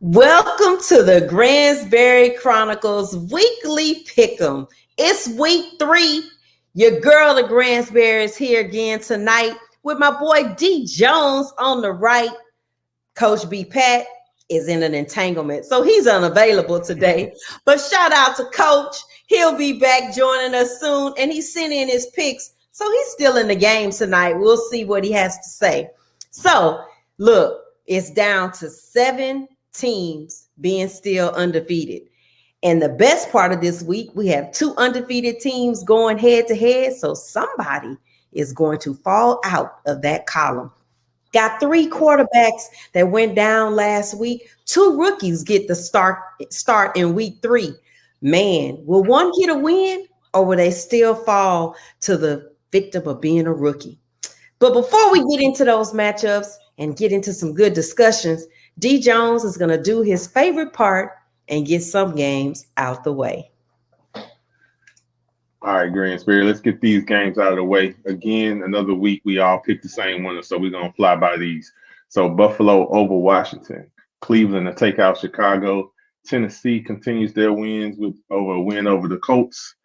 Welcome to the Gransberry Chronicles weekly pick'em. It's week 3. Your girl, the Gransberry, is here again tonight with my boy D Jones on the right. Coach B Pat is in an entanglement, so he's unavailable today. But shout out to Coach. He'll be back joining us soon, and he sent in his picks, so he's still in the game tonight. We'll see what he has to say. So, look, it's down to 7 teams being still undefeated. And the best part of this week, we have 2 undefeated teams going head to head. So somebody is going to fall out of that column. Got 3 quarterbacks that went down last week. 2 rookies get the start in week 3. Man, will one get a win, or will they still fall to the victim of being a rookie? But before we get into those matchups and get into some good discussions, D Jones is going to do his favorite part and get some games out the way. All right, Gransberry, let's get these games out of the way. Again, another week, we all picked the same winner, so we're going to fly by these. So Buffalo over Washington, Cleveland to take out Chicago, Tennessee continues their wins with a win over the Colts.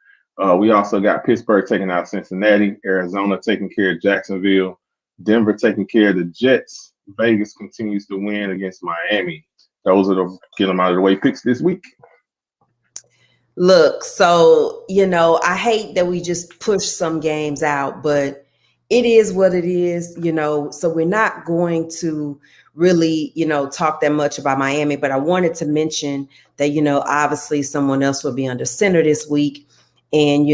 We also got Pittsburgh taking out Cincinnati, Arizona taking care of Jacksonville, Denver taking care of the Jets. Vegas continues to win against Miami. Those are the get them out of the way picks this week. Look, so, I hate that we just push some games out, but it is what it is, so we're not going to really, talk that much about Miami, but I wanted to mention that, obviously someone else will be under center this week. And,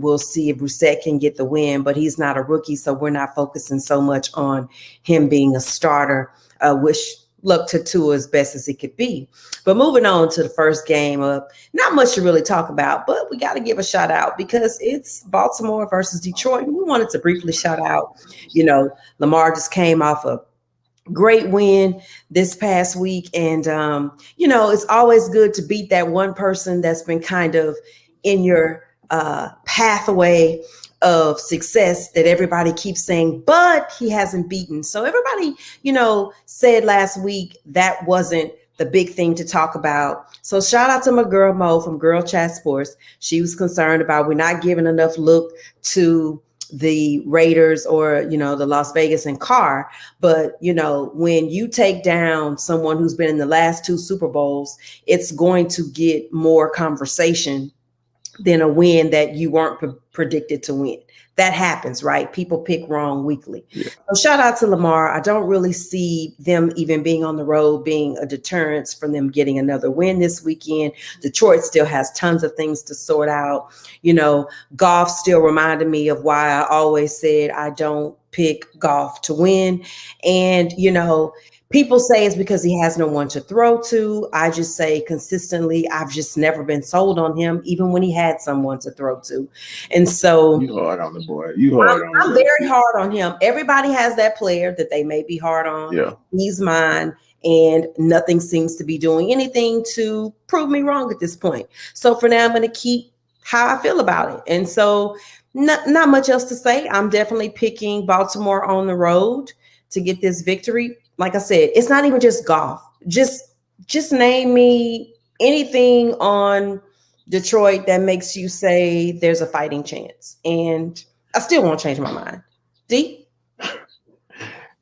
we'll see if Brissett can get the win, but he's not a rookie, so we're not focusing so much on him being a starter. Wish luck to Tua as best as it could be. But moving on to the first game up, not much to really talk about, but we got to give a shout out because it's Baltimore versus Detroit. And we wanted to briefly shout out, Lamar just came off a great win this past week. And, it's always good to beat that one person that's been kind of in your pathway of success that everybody keeps saying, but he hasn't beaten. So everybody, said last week that wasn't the big thing to talk about. So shout out to my girl Mo from Girl Chat Sports. She was concerned about we're not giving enough look to the Raiders or, the Las Vegas and Carr. But, when you take down someone who's been in the last 2 Super Bowls, it's going to get more conversation than a win that you weren't predicted to win. That happens, right? People pick wrong weekly. Yeah. So shout out to Lamar. I don't really see them even being on the road being a deterrence from them getting another win this weekend. Detroit still has tons of things to sort out. Goff still reminded me of why I always said I don't pick Goff to win. And, people say it's because he has no one to throw to. I just say consistently, I've just never been sold on him, even when he had someone to throw to. And so you hard on the boy. I'm very hard on him. Everybody has that player that they may be hard on. Yeah. He's mine. And nothing seems to be doing anything to prove me wrong at this point. So for now, I'm going to keep how I feel about it. And so not much else to say. I'm definitely picking Baltimore on the road to get this victory. Like I said, it's not even just Goff. Just name me anything on Detroit that makes you say there's a fighting chance. And I still won't change my mind. D?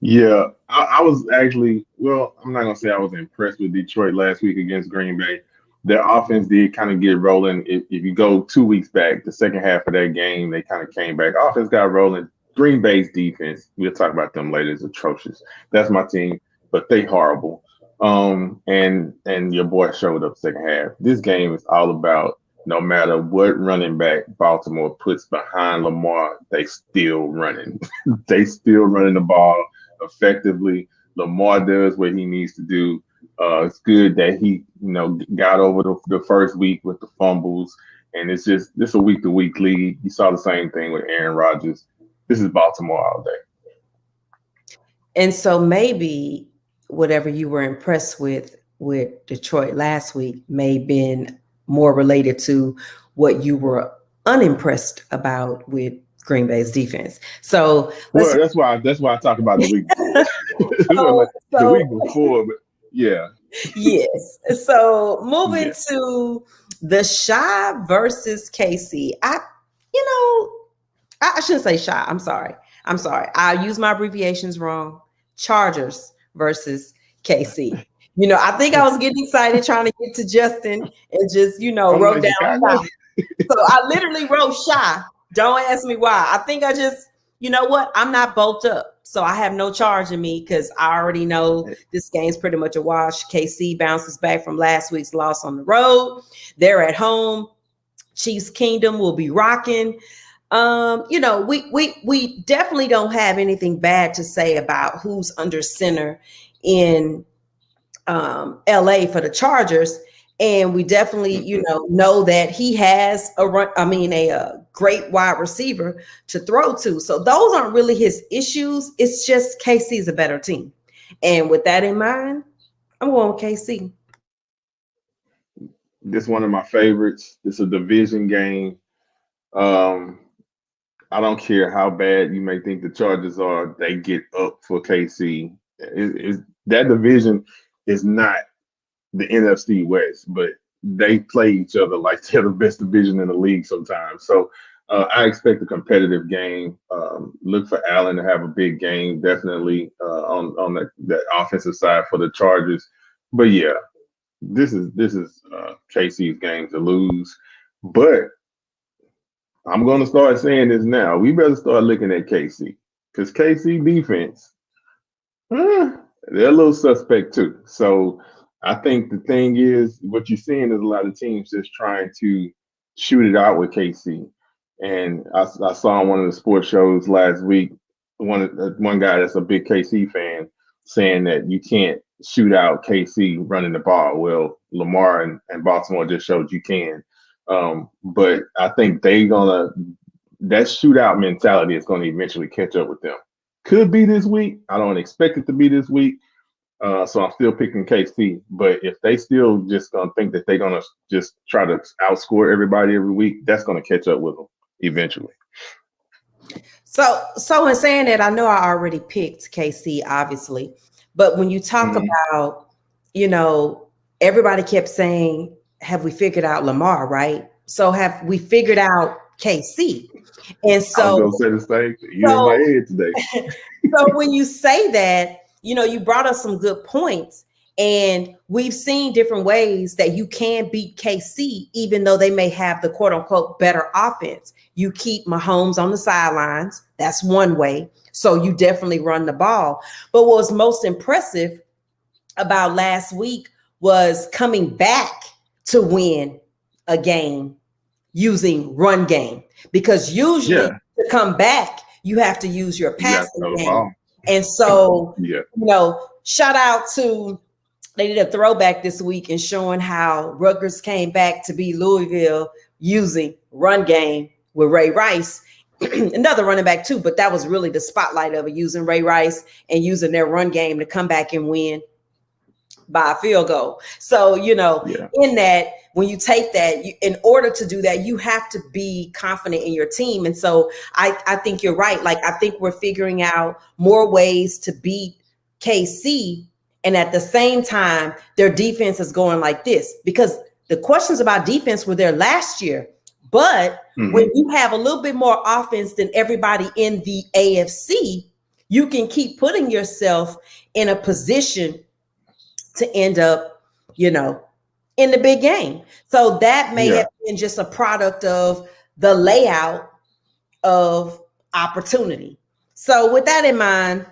Yeah, I was actually, I'm not going to say I was impressed with Detroit last week against Green Bay. Their offense did kind of get rolling. If you go 2 weeks back, the second half of that game, they kind of came back. Offense got rolling. Green Bay's defense, we'll talk about them later, is atrocious. That's my team, but they horrible. And your boy showed up second half. This game is all about no matter what running back Baltimore puts behind Lamar, they still running. They still running the ball effectively. Lamar does what he needs to do. It's good that he, got over the first week with the fumbles, and it's a week-to-week league. You saw the same thing with Aaron Rodgers. This is Baltimore all day. And so maybe whatever you were impressed with Detroit last week may have been more related to what you were unimpressed about with Green Bay's defense. So that's why I talk about the week before. The week before, but yeah. Yes. So moving Yeah. to the Shy versus KC. You know, I shouldn't say Shy. I'm sorry. I'm sorry. I use my abbreviations wrong. Chargers versus KC. I think I was getting excited trying to get to Justin and just, I'm wrote like down Chicago. Shy. So I literally wrote Shy. Don't ask me why. I think I just, you know what? I'm not bolt up. So I have no charge in me because I already know this game's pretty much a wash. KC bounces back from last week's loss on the road. They're at home. Chiefs Kingdom will be rocking. We definitely don't have anything bad to say about who's under center in LA for the Chargers. And we definitely, know that he has a great wide receiver to throw to. So those aren't really his issues. It's just KC's a better team. And with that in mind, I'm going with KC. This one of my favorites. It's a division game. Um, I don't care how bad you may think the Chargers are, they get up for KC. That division is not the NFC West, but they play each other like they're the best division in the league sometimes. So I expect a competitive game. Look for Allen to have a big game, definitely on the offensive side for the Chargers. But yeah, this is KC's game to lose. But I'm going to start saying this now. We better start looking at KC because KC defense, they're a little suspect too. So I think the thing is, what you're seeing is a lot of teams just trying to shoot it out with KC. And I saw on one of the sports shows last week, one guy that's a big KC fan saying that you can't shoot out KC running the ball. Well, Lamar and Baltimore just showed you can. But I think that shootout mentality is going to eventually catch up with them. Could be this week. I don't expect it to be this week. So I'm still picking KC. But if they still just gonna think that they're gonna just try to outscore everybody every week, that's gonna catch up with them eventually. So in saying that, I know I already picked KC, obviously, but when you talk about, everybody kept saying, "Have we figured out Lamar?" Right? So have we figured out KC? And I was gonna so, say the same thing. You're in my head today. so when you say that, you brought us some good points. And we've seen different ways that you can beat KC, even though they may have the quote unquote better offense. You keep Mahomes on the sidelines. That's one way. So you definitely run the ball. But what was most impressive about last week was coming back to win a game using run game, because usually to come back, you have to use your passing game. And so, shout out to, they did a throwback this week and showing how Rutgers came back to beat Louisville using run game with Ray Rice, another running back too, but that was really the spotlight of it, using Ray Rice and using their run game to come back and win by a field goal. So, in that, when you take that, in order to do that, you have to be confident in your team. And so I think you're right. Like, I think we're figuring out more ways to beat KC. And at the same time, their defense is going like this, because the questions about defense were there last year. But when you have a little bit more offense than everybody in the AFC, you can keep putting yourself in a position to end up, in the big game. So that may have been just a product of the layout of opportunity. So with that in mind,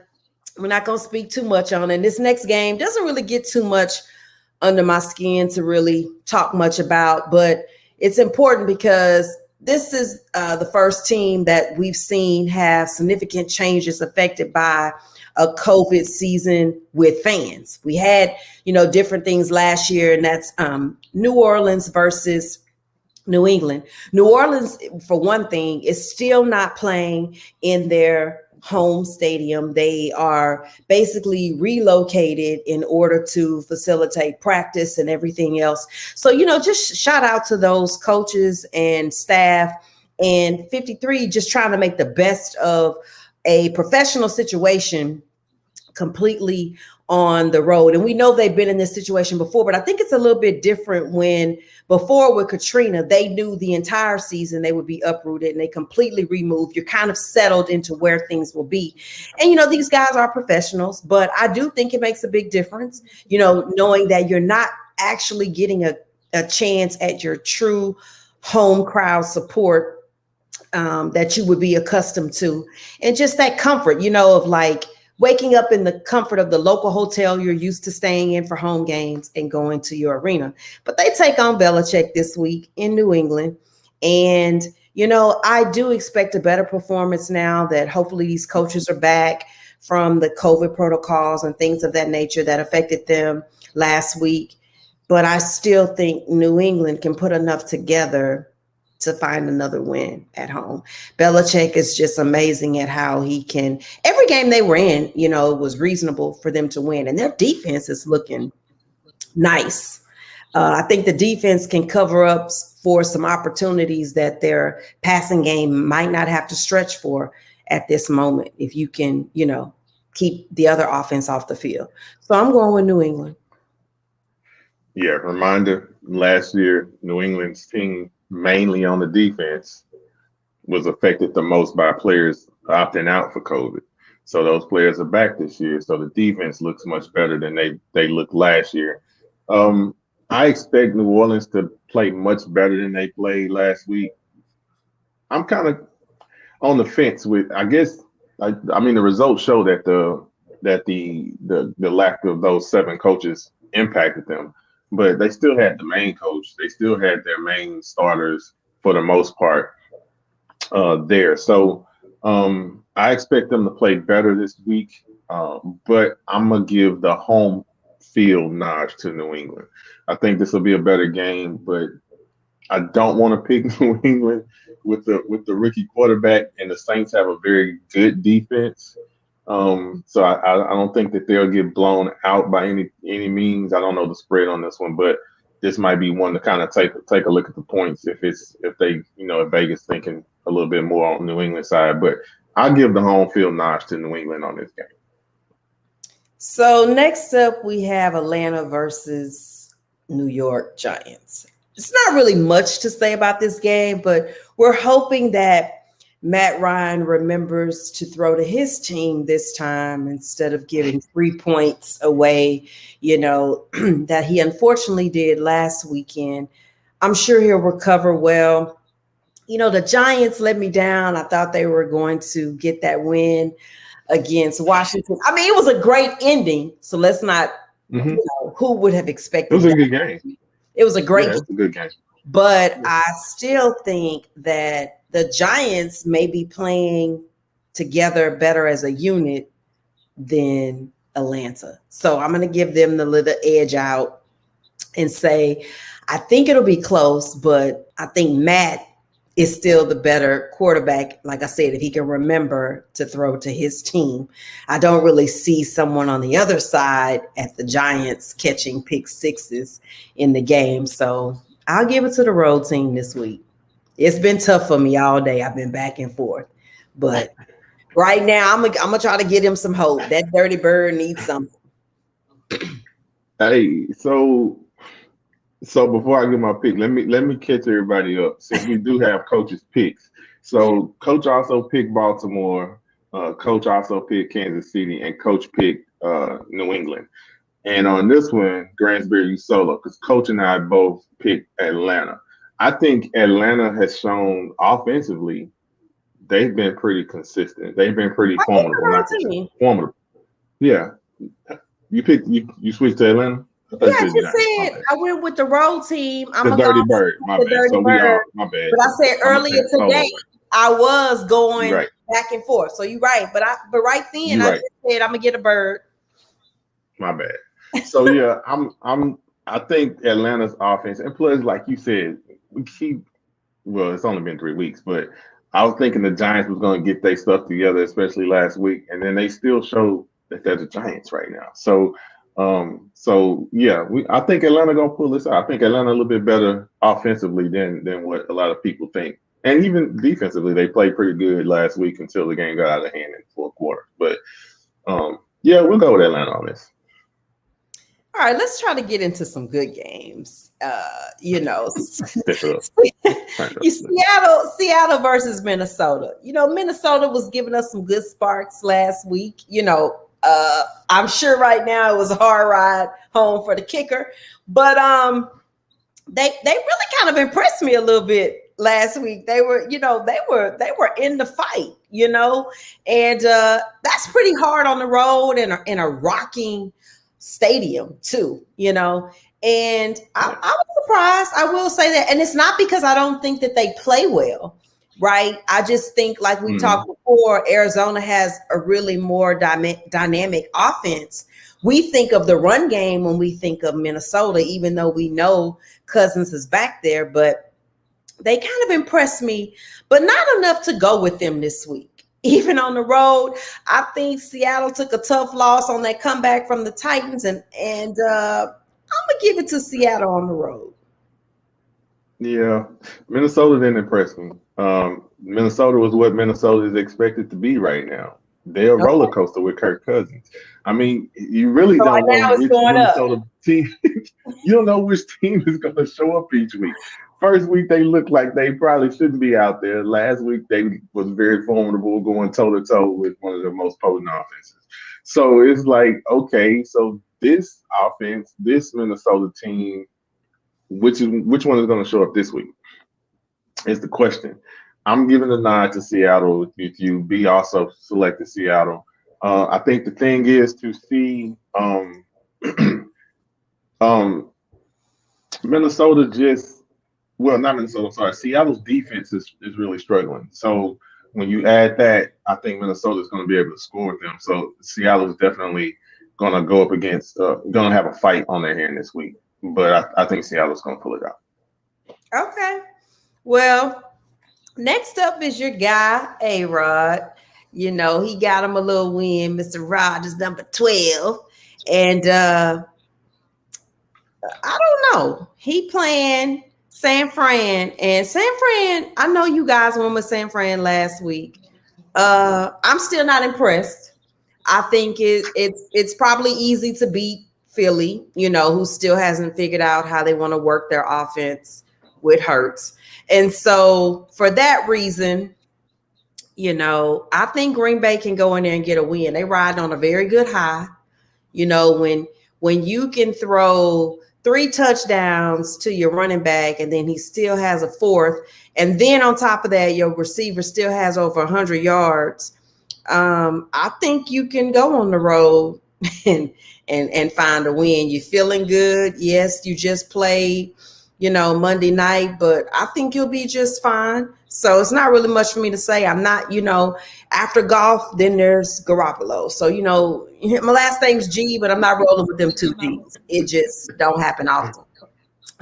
we're not going to speak too much on it. This next game doesn't really get too much under my skin to really talk much about, but it's important because this is the first team that we've seen have significant changes affected by a COVID season with fans. We had, different things last year, and that's New Orleans versus New England. New Orleans, for one thing, is still not playing in their home stadium. They are basically relocated in order to facilitate practice and everything else. So, just shout out to those coaches and staff, and 53 just trying to make the best of a professional situation completely on the road. And we know they've been in this situation before, but I think it's a little bit different when before with Katrina, they knew the entire season they would be uprooted and they completely removed. You're kind of settled into where things will be. And, these guys are professionals, but I do think it makes a big difference, knowing that you're not actually getting a chance at your true home crowd support that you would be accustomed to. And just that comfort, of like waking up in the comfort of the local hotel you're used to staying in for home games and going to your arena. But they take on Belichick this week in New England. And, I do expect a better performance now that hopefully these coaches are back from the COVID protocols and things of that nature that affected them last week. But I still think New England can put enough together to find another win at home. Belichick is just amazing at how he can, every game they were in, it was reasonable for them to win. And their defense is looking nice. I think the defense can cover up for some opportunities that their passing game might not have to stretch for at this moment if you can, keep the other offense off the field. So I'm going with New England. Yeah, reminder, last year, New England's team, mainly on the defense, was affected the most by players opting out for COVID. So those players are back this year. So the defense looks much better than they looked last year. I expect New Orleans to play much better than they played last week. I'm kind of on the fence with, I guess, I mean, the results show that the lack of those 7 coaches impacted them. But they still had the main coach. They still had their main starters for the most part there. So I expect them to play better this week. But I'm going to give the home field nod to New England. I think this will be a better game, but I don't want to pick New England with the rookie quarterback, and the Saints have a very good defense. So I don't think that they'll get blown out by any means. I don't know the spread on this one, but this might be one to kind of take a look at the points if they if Vegas thinking a little bit more on New England side. But I'll give the home field notch to New England on this game. So next up we have Atlanta versus New York Giants. It's not really much to say about this game, but we're hoping that Matt Ryan remembers to throw to his team this time instead of giving 3 points away, that he unfortunately did last weekend. I'm sure he'll recover well. The Giants let me down. I thought they were going to get that win against Washington. I mean, it was a great ending. So let's not, who would have expected it was a good game. It was a great game. It was a good game. But I still think that the Giants may be playing together better as a unit than Atlanta. So I'm going to give them the little edge out and say, I think it'll be close, but I think Matt is still the better quarterback. Like I said, if he can remember to throw to his team, I don't really see someone on the other side at the Giants catching pick sixes in the game. So I'll give it to the road team this week. It's been tough for me all day. I've been back and forth, but right now I'm gonna try to get him some hope. That dirty bird needs something. Hey, so before I get my pick, let me catch everybody up since we do have coaches' picks. So Coach also picked Baltimore, Coach also picked Kansas City, and Coach picked New England. And on this one, Gransberry, you solo, because Coach and I both picked Atlanta. I think Atlanta has shown offensively they've been pretty consistent. They've been pretty formidable. Yeah. You switched to Atlanta? Yeah, I just said I went with the road team. I'm the Dirty Bird. My bad. So we all, my bad. But I said earlier today I was going back and forth. So you're right. But right then I just said I'm gonna get a bird. My bad. So yeah, I think Atlanta's offense, and plus, like you said, it's only been 3 weeks, but I was thinking the Giants was going to get their stuff together, especially last week, and then they still show that they're the Giants right now. So yeah, I think Atlanta gonna pull this out. I think Atlanta a little bit better offensively than what a lot of people think, and even defensively, they played pretty good last week until the game got out of hand in the fourth quarter. But yeah, we'll go with Atlanta on this. All right, let's try to get into some good games. Step it up. Seattle versus Minnesota. Minnesota was giving us some good sparks last week. I'm sure right now it was a hard ride home for the kicker, but they really kind of impressed me a little bit last week. They were in the fight, and that's pretty hard on the road in a rocking stadium too, and I was surprised. I will say that, and it's not because I don't think that they play well, right? I just think, like we talked before, Arizona has a really more dynamic offense. We think of the run game when we think of Minnesota, even though we know Cousins is back there, but they kind of impressed me, but not enough to go with them this week. Even on the road, I think Seattle took a tough loss on that comeback from the Titans, and I'm gonna give it to Seattle on the road. Yeah, Minnesota didn't impress me. Minnesota was what Minnesota is expected to be right now. They're a roller coaster with Kirk Cousins. I mean, you really So don't right now know it's which going up. Minnesota team. You don't know which team is going to show up each week. First week they looked like they probably shouldn't be out there. Last week they was very formidable, going toe to toe with one of the most potent offenses. So it's like, okay, so this offense, this Minnesota team, which one is going to show up this week is the question. I'm giving a nod to Seattle with you. B also selected Seattle. I think the thing is to see Minnesota not Minnesota, sorry. Seattle's defense is really struggling. So when you add that, I think Minnesota is going to be able to score with them. So Seattle is definitely going to go up against, going to have a fight on their hand this week. But I think Seattle's going to pull it out. Okay. Well, next up is your guy, A-Rod. He got him a little win, Mr. Rogers, number 12. And I don't know. He playing San Fran. And San Fran, I know you guys went with San Fran last week. I'm still not impressed. I think it's probably easy to beat Philly, who still hasn't figured out how they want to work their offense with Hurts. And so for that reason, I think Green Bay can go in there and get a win. They ride on a very good high. When you can throw 3 touchdowns to your running back and then he still has a 4th, and then on top of that, your receiver still has over 100 yards. I think you can go on the road and find a win. You're feeling good. Yes, you just played, Monday night, but I think you'll be just fine. So it's not really much for me to say. I'm not, after golf, then there's Garoppolo. So, my last name's G, but I'm not rolling with them 2 G's. It just don't happen often.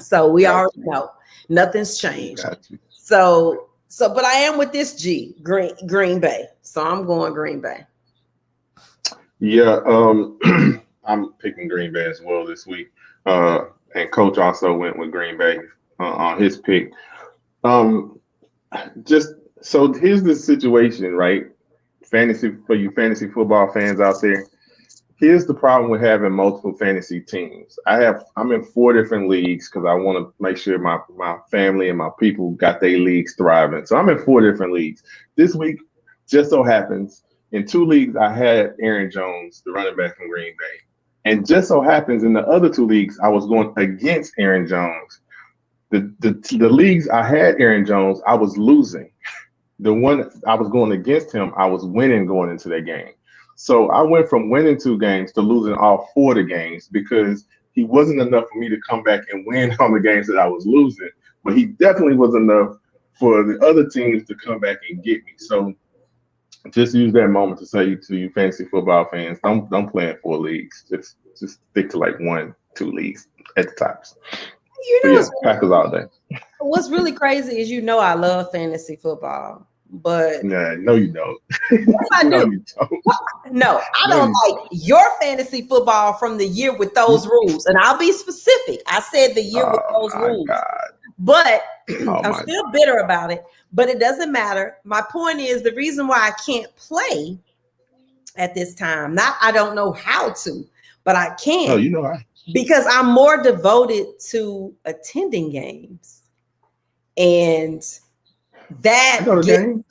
So we already know nothing's changed. So, but I am with this G, Green Bay. So I'm going Green Bay. Yeah, I'm picking Green Bay as well this week. And Coach also went with Green Bay on his pick. Just so here's the situation, right? For you fantasy football fans out there, here's the problem with having multiple fantasy teams. I'm in 4 different leagues because I want to make sure my family and my people got their leagues thriving. So I'm in 4 different leagues. This week, just so happens, in 2 leagues, I had Aaron Jones, the running back from Green Bay. And just so happens in the other 2 leagues, I was going against Aaron Jones. The leagues I had Aaron Jones, I was losing. The one I was going against him, I was winning going into that game. So I went from winning 2 games to losing all 4 of the games because he wasn't enough for me to come back and win on the games that I was losing. But he definitely was enough for the other teams to come back and get me. So just use that moment to say to you fantasy football fans, don't play in 4 leagues. Just stick to like 1, 2 leagues at the tops. Packers all day. What's really crazy is I love fantasy football, but no, you don't. Yes, I do. No, you don't. No, I don't like your fantasy football from the year with those rules, and I'll be specific. I said the year with those rules, but I'm still bitter about it. But it doesn't matter. My point is the reason why I can't play at this time. Not I don't know how to, but I can. Oh, you know I. because I'm more devoted to attending games, and I that go to get games.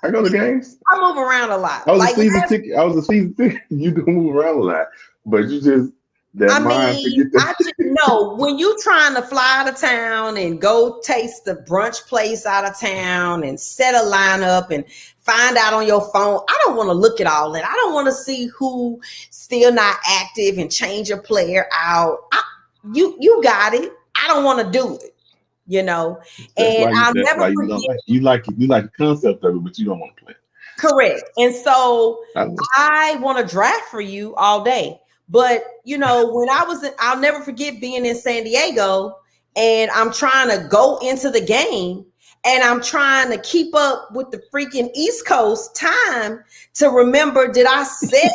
I go to games. I move around a lot. I was a Like season ticket. I was a season ticket. You do move around a lot, but you just that I mind mean, forget that. I just know when you trying to fly out of town and go taste the brunch place out of town and set a lineup and find out on your phone. I don't want to look at all that. I don't want to see who still not active and change a player out. You got it. I don't want to do it, you know. That's And why you. I'll That's never why you don't forget. like. You like the concept of it, but you don't want to play. Correct. And so I don't know. I want to draft for you all day. But when I'll never forget being in San Diego and I'm trying to go into the game and I'm trying to keep up with the freaking East Coast time to remember, did I set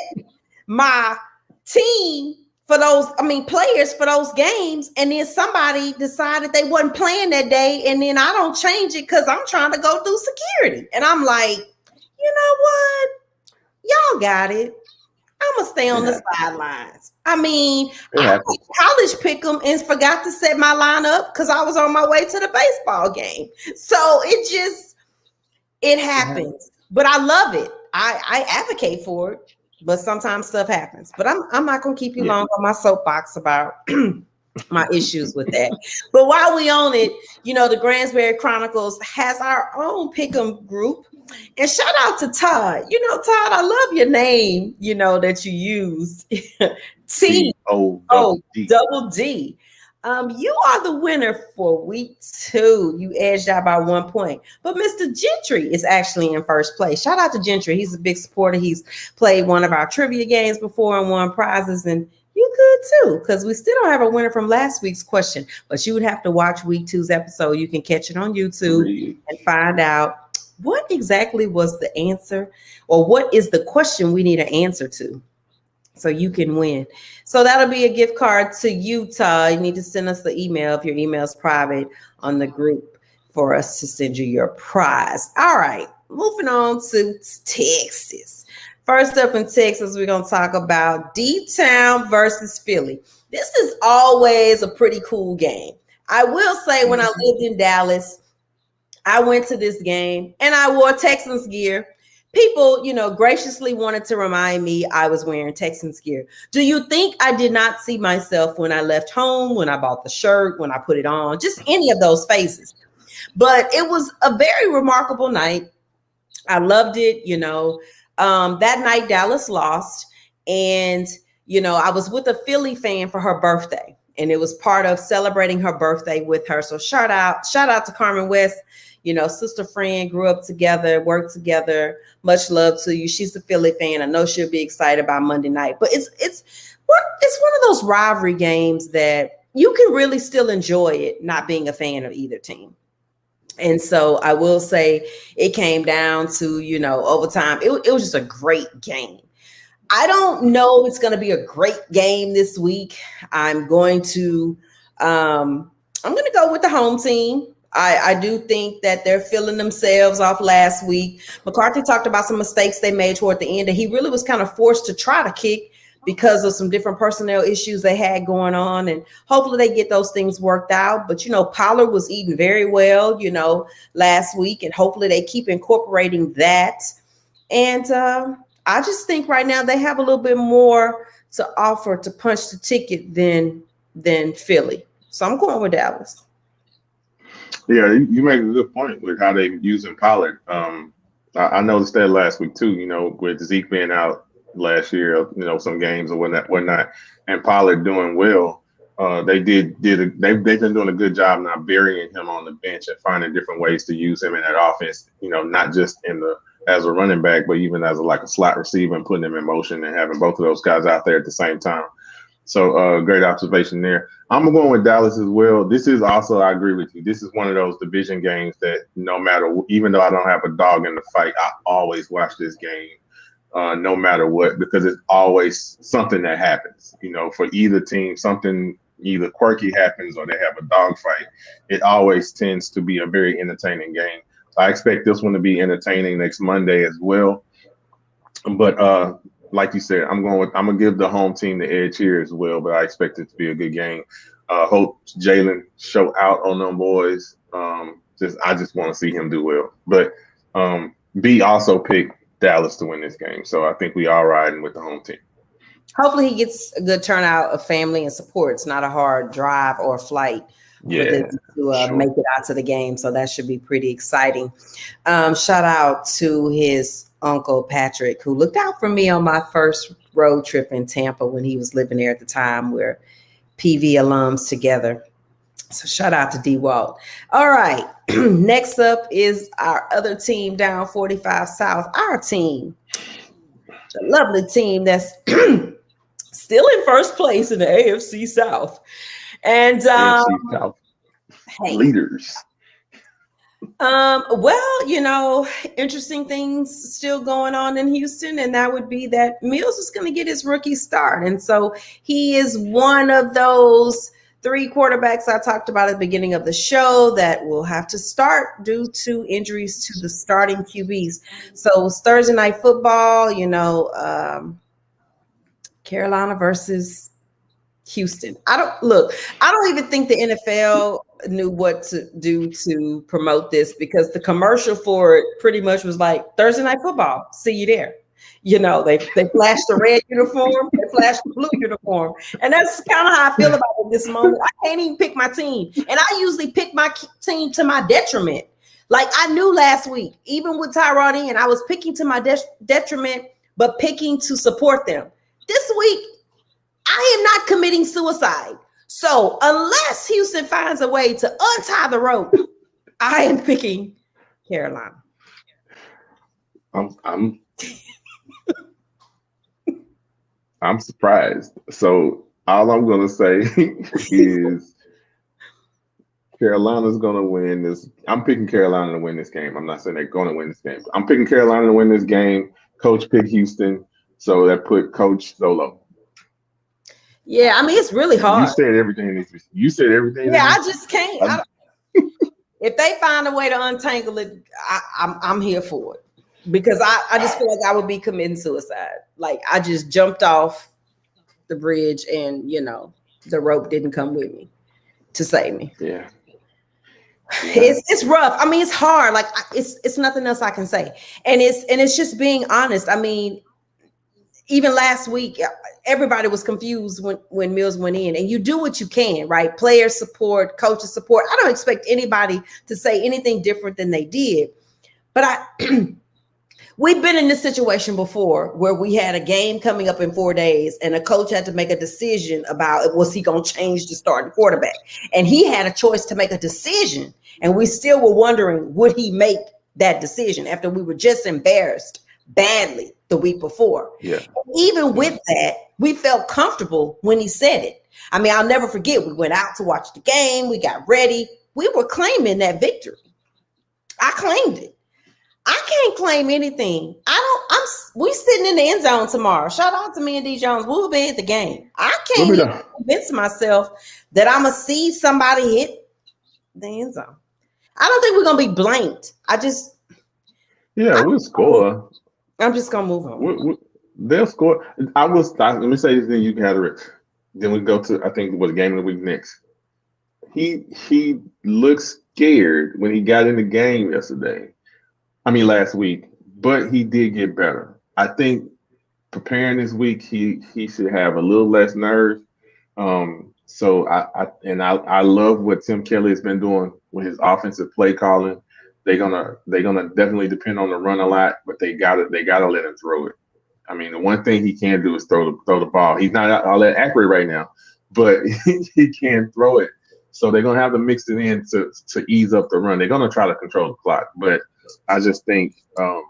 my team for those, players for those games, and then somebody decided they wasn't playing that day, and then I don't change it because I'm trying to go through security. And I'm like, you know what? Y'all got it. I'm gonna stay on It the happens. sidelines. It I happens. played college pick'em and forgot to set my lineup because I was on my way to the baseball game. So it It happens. happens. But I love it. I advocate for it, but sometimes stuff happens. But I'm not gonna keep you Yeah. long on my soapbox about my issues with that. But while we own it, the Gransberry Chronicles has our own pick'em group. And shout out to Todd. Todd, I love your name, that you used. T TOD. O double D. You are the winner for week 2. You edged out by 1 point. But Mr. Gentry is actually in first place. Shout out to Gentry. He's a big supporter. He's played one of our trivia games before and won prizes. And you could too, because we still don't have a winner from last week's question. But you would have to watch week 2's episode. You can catch it on YouTube and find out what exactly was the answer, or what is the question we need an answer to, so you can win. So that'll be a gift card to Utah. You need to send us the email if your email is private on the group for us to send you your prize. All right, moving on to Texas. First up in Texas, we're going to talk about D-Town versus Philly. This is always a pretty cool game. I will say, when I lived in Dallas, I went to this game and I wore Texans gear. People, graciously wanted to remind me I was wearing Texans gear. Do you think I did not see myself when I left home, when I bought the shirt, when I put it on, just any of those phases? But it was a very remarkable night. I loved it. That night Dallas lost, and I was with a Philly fan for her birthday, and it was part of celebrating her birthday with her. So shout out to Carmen West. Sister friend, grew up together, worked together. Much love to you. She's a Philly fan. I know she'll be excited about Monday night. But it's one of those rivalry games that you can really still enjoy it, not being a fan of either team. And so I will say it came down to, overtime. It was just a great game. I don't know if it's going to be a great game this week. I'm going to go with the home team. I do think that they're feeling themselves off last week. McCarthy talked about some mistakes they made toward the end, and he really was kind of forced to try to kick because of some different personnel issues they had going on. And hopefully they get those things worked out. But, Pollard was eating very well, last week, and hopefully they keep incorporating that. And I just think right now they have a little bit more to offer to punch the ticket than Philly. So I'm going with Dallas. Yeah, you make a good point with how they're using Pollard. I noticed that last week too. With Zeke being out last year, some games or whatnot, and Pollard doing well. They've been doing a good job not burying him on the bench and finding different ways to use him in that offense. Not just as a running back, but even as a slot receiver, and putting him in motion and having both of those guys out there at the same time. So great observation there. I'm going with Dallas as well. This is also, I agree with you, this is one of those division games that no matter, even though I don't have a dog in the fight, I always watch this game no matter what, because it's always something that happens. For either team, something either quirky happens or they have a dog fight. It always tends to be a very entertaining game. I expect this one to be entertaining next Monday as well. But like you said, I'm gonna give the home team the edge here as well, but I expect it to be a good game. Hope Jalen show out on them boys. I just want to see him do well. But B also picked Dallas to win this game, so I think we are riding with the home team. Hopefully he gets a good turnout of family and support. It's not a hard drive or flight for them to make it out to the game. So that should be pretty exciting. Shout out to his uncle Patrick, who looked out for me on my first road trip in Tampa when he was living there at the time. We're PV alums together. So shout out to D Walt. All right. Next up is our other team down 45 South, our team. The lovely team that's still in first place in the AFC South. And AFC South leaders. Well, interesting things still going on in Houston, and that would be that Mills is going to get his rookie start. And so he is one of those 3 quarterbacks I talked about at the beginning of the show that will have to start due to injuries to the starting QBs. So it's Thursday night football, Carolina versus Houston. I don't even think the NFL knew what to do to promote this, because the commercial for it pretty much was like, Thursday night football, see you there. They flashed the red uniform, they flashed the blue uniform. And that's kind of how I feel about it at this moment. I can't even pick my team. And I usually pick my team to my detriment. Like I knew last week, even with Tyrod in, I was picking to my detriment, but picking to support them. This week, I am not committing suicide. So unless Houston finds a way to untie the rope, I am picking Carolina. I'm surprised. So all I'm going to say is Carolina's going to win this. I'm picking Carolina to win this game. I'm not saying they're going to win this game. I'm picking Carolina to win this game. Coach picked Houston, so that put Coach solo. Yeah, I mean, it's really hard. You said everything. Yeah, I just can't. If they find a way to untangle it, I'm here for it. Because I just feel like I would be committing suicide. Like I just jumped off the bridge and, the rope didn't come with me to save me. Yeah. It's rough. I mean, it's hard. Like it's nothing else I can say. And it's just being honest. I mean, even last week, everybody was confused when Mills went in, and you do what you can, right? Player support, coaches support. I don't expect anybody to say anything different than they did. But we've been in this situation before where we had a game coming up in 4 days and a coach had to make a decision about, was he going to change the starting quarterback? And he had a choice to make a decision. And we still were wondering, would he make that decision after we were just embarrassed badly the week before? Yeah. And even with that, we felt comfortable when he said it. I mean, I'll never forget, we went out to watch the game. We got ready. We were claiming that victory. I claimed it. I can't claim anything. We sitting in the end zone tomorrow. Shout out to me and D Jones. We'll be at the game. I can't even convince myself that I'm going to see somebody hit the end zone. I don't think we're going to be blanked. We'll score. I'm just going to move on. They'll score. Let me say this, then you can have it. Then we go to, I think, what game of the week next. He looked scared when he got in the game last week, but he did get better. I think preparing this week, he should have a little less nerve. So I love what Tim Kelly has been doing with his offensive play calling. They're gonna definitely depend on the run a lot, but they gotta let him throw it. I mean, the one thing he can do is throw the ball. He's not all that accurate right now, but he can throw it. So they're gonna have to mix it in to ease up the run. They're gonna try to control the clock, but I just think, the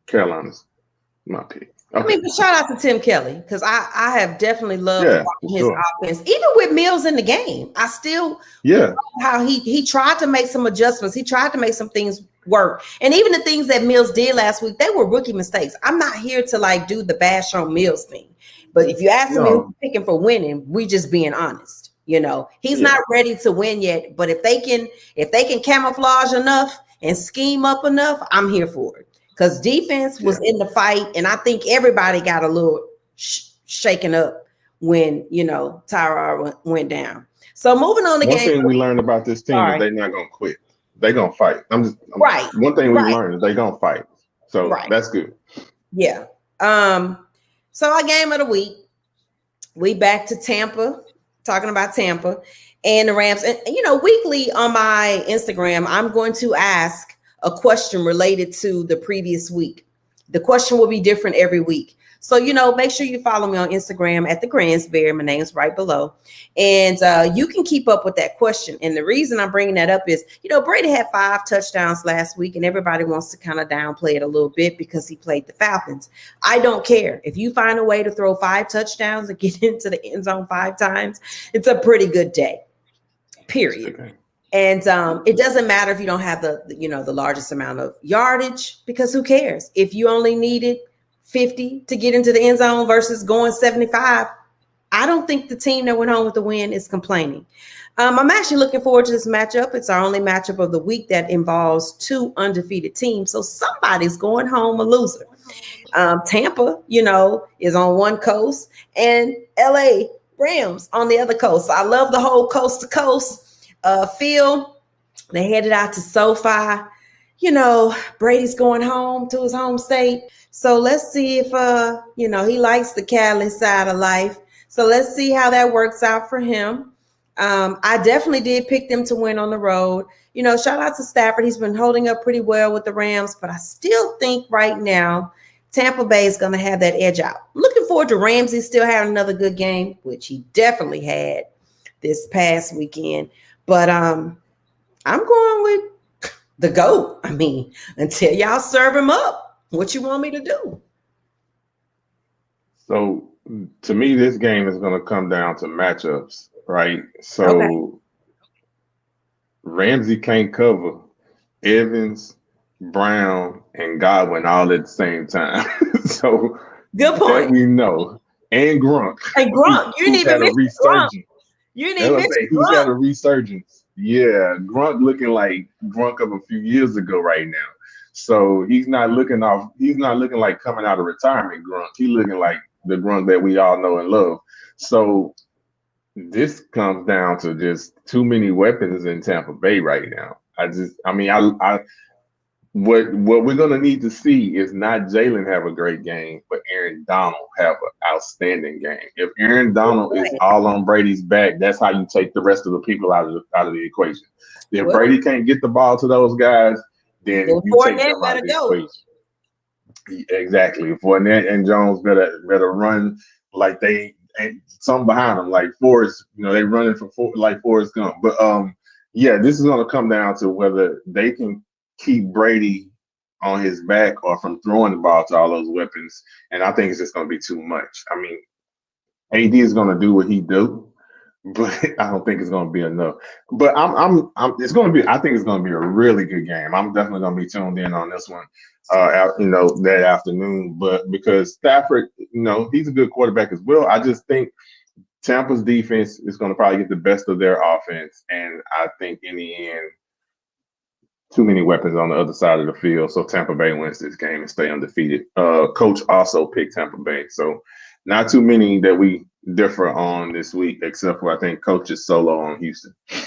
Carolinas my pick. Okay. I mean, but shout out to Tim Kelly, because I have definitely loved watching his offense, even with Mills in the game. I still love how he tried to make some adjustments. He tried to make some things work, and even the things that Mills did last week, they were rookie mistakes. I'm not here to do the bash on Mills thing, but if you ask him, if he's picking for winning, we just being honest. He's not ready to win yet, but if they can camouflage enough and scheme up enough, I'm here for it. because defense was in the fight, and I think everybody got a little shaken up when Tyrod went down. So moving on to One game. thing we learned about this team is they're not gonna quit. They're gonna fight. Right. One thing we learned is they're gonna fight. So that's good. Yeah. So our game of the week, we back to Tampa, talking about Tampa and the Rams. And weekly on my Instagram, I'm going to ask a question related to the previous week. The question will be different every week. So, make sure you follow me on Instagram at the Gransberry. My name's right below. And you can keep up with that question. And the reason I'm bringing that up is, Brady had 5 touchdowns last week, and everybody wants to kind of downplay it a little bit because he played the Falcons. I don't care. If you find a way to throw 5 touchdowns and get into the end zone 5 times, it's a pretty good day, period. Okay. And it doesn't matter if you don't have the largest amount of yardage, because who cares? If you only needed 50 to get into the end zone versus going 75, I don't think the team that went home with the win is complaining. I'm actually looking forward to this matchup. It's our only matchup of the week that involves 2 undefeated teams. So somebody's going home a loser. Tampa, is on one coast, and LA Rams on the other coast. So I love the whole coast to coast feel. They headed out to SoFi. Brady's going home to his home state. So let's see if, he likes the Cali side of life. So let's see how that works out for him. I definitely did pick them to win on the road. Shout out to Stafford. He's been holding up pretty well with the Rams, but I still think right now Tampa Bay is going to have that edge out. I'm looking forward to Ramsey still having another good game, which he definitely had this past weekend. But I'm going with the GOAT. I mean, until y'all serve him up. What you want me to do? So to me, this game is going to come down to matchups, right? So Ramsey can't cover Evans, Brown, and Godwin all at the same time. So good point. That we know. And Gronk. Hey, Gronk, you didn't even mention Gronk. You didn't even mention Who's had a resurgence? Yeah, Gronk looking like Gronk of a few years ago right now. So he's not looking like coming out of retirement Gronk. He's looking like the Gronk that we all know and love. So this comes down to just too many weapons in Tampa Bay right now. What we're gonna need to see is not Jalen have a great game, but Aaron Donald have an outstanding game. If Aaron Donald is all on Brady's back, that's how you take the rest of the people out of the equation. If Brady can't get the ball to those guys, then you take them out of the equation. Exactly. Fournette and Jones better run like they ain't something behind them, like Forrest. They running like Forrest Gump. But this is going to come down to whether they can keep Brady on his back or from throwing the ball to all those weapons. And I think it's just going to be too much. I mean, AD is going to do what he do, but I don't think it's going to be enough. But I think it's going to be a really good game. I'm definitely going to be tuned in on this one, that afternoon. But because Stafford, he's a good quarterback as well. I just think Tampa's defense is going to probably get the best of their offense. And I think in the end, too many weapons on the other side of the field. So Tampa Bay wins this game and stay undefeated. Coach also picked Tampa Bay. So not too many that we differ on this week, except for I think Coach is solo on Houston. Yeah,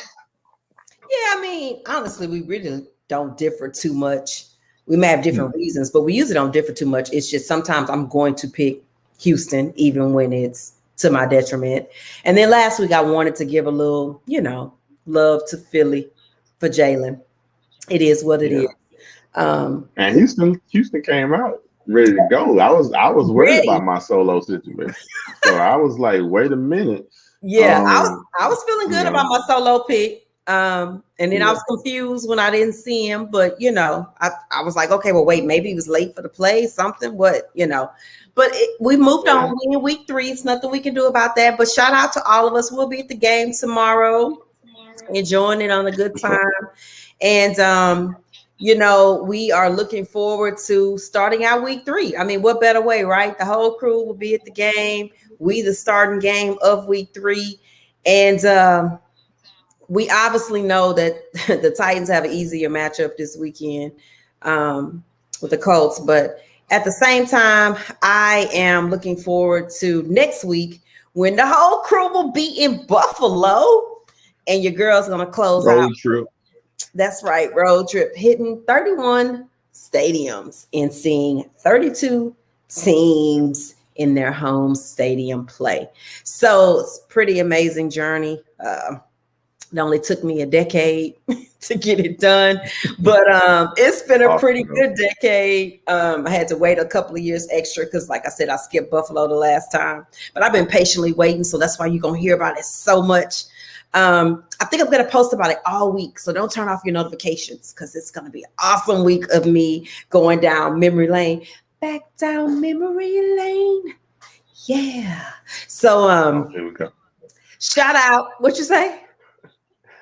I mean, honestly, we really don't differ too much. We may have different reasons, but we usually don't differ too much. It's just sometimes I'm going to pick Houston, even when it's to my detriment. And then last week I wanted to give a little, love to Philly for Jalen. It is what it is. And Houston came out ready to go. I was worried about my solo situation. So I was like, wait a minute. Yeah, I was feeling good about my solo pick. And then I was confused when I didn't see him, but I was like, okay, well, wait, maybe he was late for the play, something, but we moved on. We in week 3. It's nothing we can do about that. But shout out to all of us. We'll be at the game tomorrow, enjoying it on a good time. And we are looking forward to starting out week 3. I mean, what better way, right? The whole crew will be at the game. We the starting game of week 3. And we obviously know that the Titans have an easier matchup this weekend. with the Colts. But at the same time, I am looking forward to next week when the whole crew will be in Buffalo, and your girl's gonna close road trip. That's right, road trip, hitting 31 stadiums and seeing 32 teams in their home stadium play. So it's a pretty amazing journey. It only took me a decade to get it done, but it's been a pretty good decade. I had to wait a couple of years extra because, like I said, I skipped Buffalo the last time, but I've been patiently waiting, so that's why you're going to hear about it so much. I think I'm going to post about it all week, so don't turn off your notifications because it's going to be an awesome week of me going down memory lane. Back down memory lane. Yeah. So here we go. Shout out. What you say?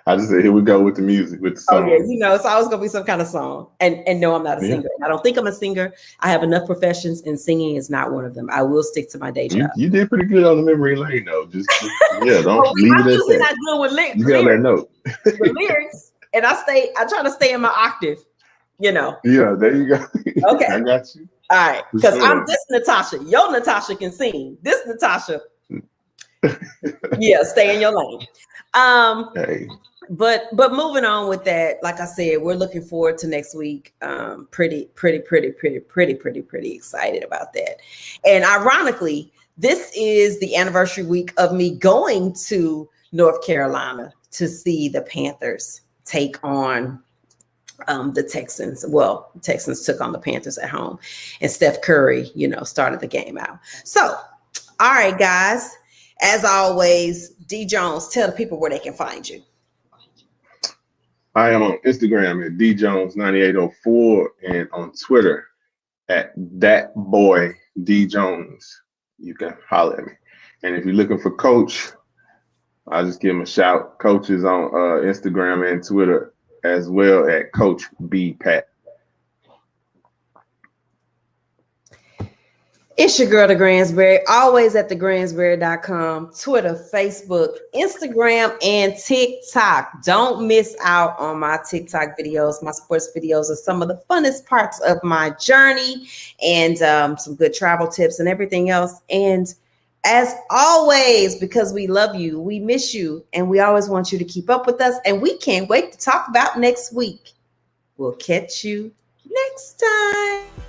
I just said, here we go with the music, with the song. Oh, yeah, it's always going to be some kind of song. And no, I'm not a singer. I don't think I'm a singer. I have enough professions, and singing is not one of them. I will stick to my day job. You did pretty good on the memory lane, though. Just don't leave it at that. Not good with lyrics. You held that note. With lyrics, and I try to stay in my octave, Yeah, there you go. Okay. I got you. All right, because I'm this Natasha. Your Natasha can sing. This Natasha, stay in your lane. Hey. But moving on with that, like I said, we're looking forward to next week. Pretty excited about that. And ironically, this is the anniversary week of me going to North Carolina to see the Panthers take on the Texans. Well, the Texans took on the Panthers at home, and Steph Curry, started the game out. So, all right, guys, as always, D Jones, tell the people where they can find you. I am on Instagram at djones9804 and on Twitter at thatboydjones. You can holler at me. And if you're looking for Coach, I'll just give him a shout. Coach is on Instagram and Twitter as well at Coach B Pat. It's your girl, the Gransberry, always at thegransberry.com, Twitter, Facebook, Instagram, and TikTok. Don't miss out on my TikTok videos. My sports videos are some of the funnest parts of my journey, and some good travel tips and everything else. And as always, because we love you, we miss you, and we always want you to keep up with us, and we can't wait to talk about next week. We'll catch you next time.